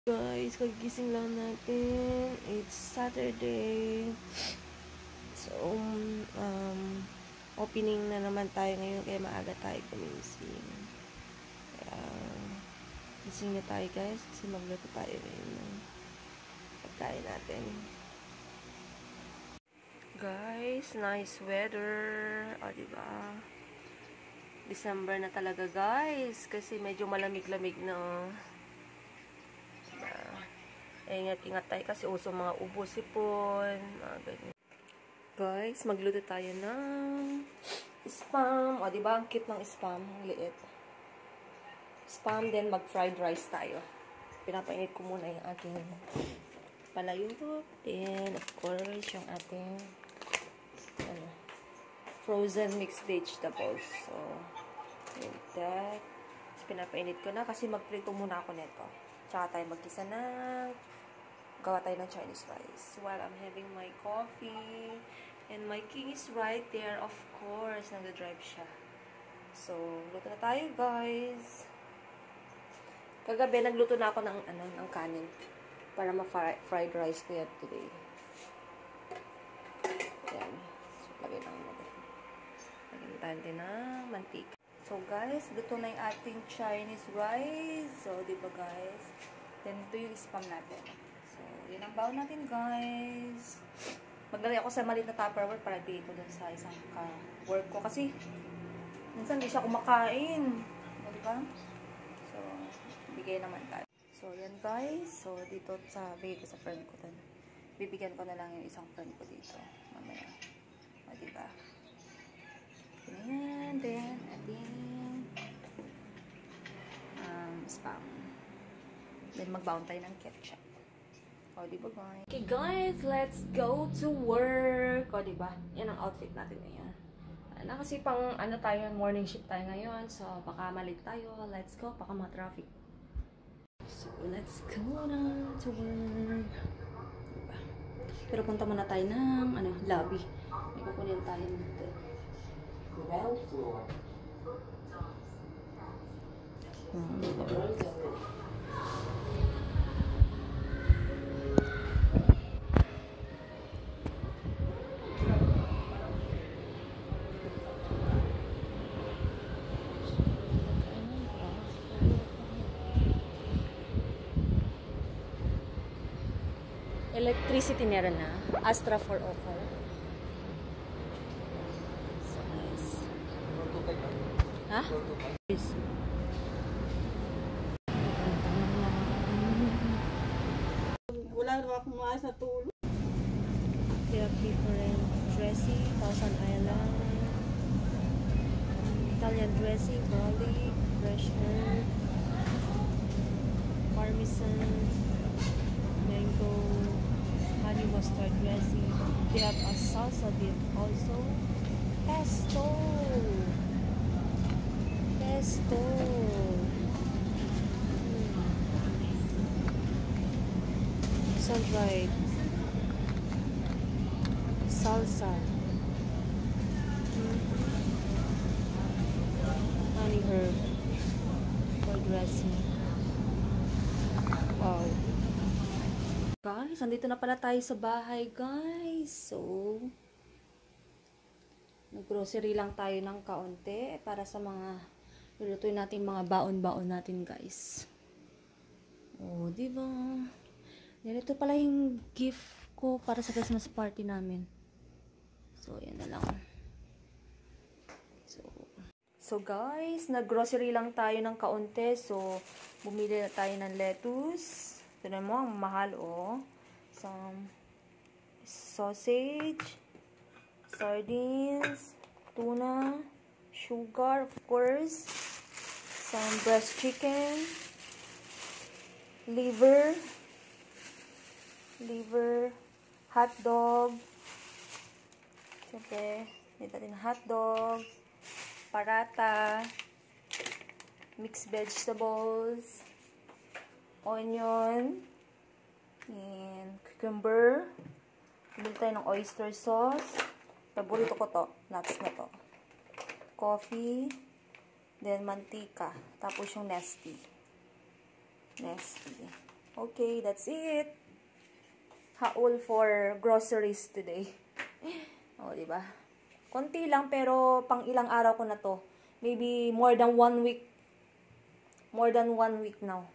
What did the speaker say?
Guys, kagising lang natin. It's Saturday. So, opening na naman tayo ngayon kaya maaga tayo gumising. Kaya, gising na tayo guys kasi magluto tayo ngayon ng pagkain natin. Guys, nice weather. O, diba? December na talaga guys kasi medyo malamig-lamig na. Ingat-ingat tayo kasi uso mga ubo, sipon, mga ganyan. Guys, magluto tayo ng spam. O, diba? Ang cute ng spam. Ang liit. Spam, then mag-fried rice tayo. Pinapainit ko muna yung ating palayok. Then, of course, yung ating frozen mixed vegetables. So, with that. Pinapainit ko na kasi magprito muna ako nito. Tsaka tayo magkisa ng gawa tayo ng Chinese rice. While I'm having my coffee. And my king is right there, of course. Nagda-drive siya. So, luto na tayo, guys. Kagabi, nagluto na ako ng kanin. Para ma-fried rice ko yan today. Yan. So, lagyan lang natin. Lagyan tayo din ng mantika. So, guys, luto na yung ating Chinese rice. So, diba, guys? Then, ito yung spam natin. So, yun ang baon natin, guys. Maglalagay ako sa maliit na Tupperware para bigay ko dun sa isang work ko. Kasi, minsan hindi siya kumakain. Diba? So, bigay naman tayo. So, yan, guys. So, dito sa bigay ko sa friend ko dun. Bibigyan ko na lang yung isang friend ko dito. Mamaya. O, diba? Ayan, then, ating spam. Then, magbaon tayo ng ketchup. O, diba, guys? Okay, guys, let's go to work. O, diba? Yan ang outfit natin ngayon. Kasi pang, tayo, morning shift tayo ngayon. So, baka malit tayo. Let's go. Baka ma-traffic. So, let's go na to work. Diba? Pero punta muna tayo ng, lobby. May kukunin tayo dito. Ground floor. Electricity meron na. Astra 404. So nice. Ha? Yes. Wala na akong maayos na tulog. We have different dressing. Thousand Island. Italian dressing. Garlic. Fresh herb. Parmesan. Mango. Honey mustard dressing. We have a salsa dip also. Pesto. Pesto. Sun-dried. Salsa. Honey herb. For dressing. Wow. Guys, andito na pala tayo sa bahay, guys. So, nag-grocery lang tayo ng kaunti para sa mga lulutuin natin mga baon-baon natin, guys. Oh, diba? Yan, ito pala yung gift ko para sa Christmas party namin. So, yan na lang. So guys, nag-grocery lang tayo ng kaunti. So, bumili na tayo ng lettuce. Tignan mo, ang mahal, oh. Some sausage, sardines, tuna, sugar, of course, some breast chicken, liver, hot dog, siyempre, dito din hot dog, parata, mixed vegetables, onion, and cucumber. Bili tayo ng oyster sauce. Paborito ko to. Nuts na to. Coffee. Then, mantika. Tapos yung Nestea. Okay, that's it. Haul for groceries today. O, diba? Konti lang, pero pang ilang araw ko na to. Maybe more than 1 week. More than 1 week now.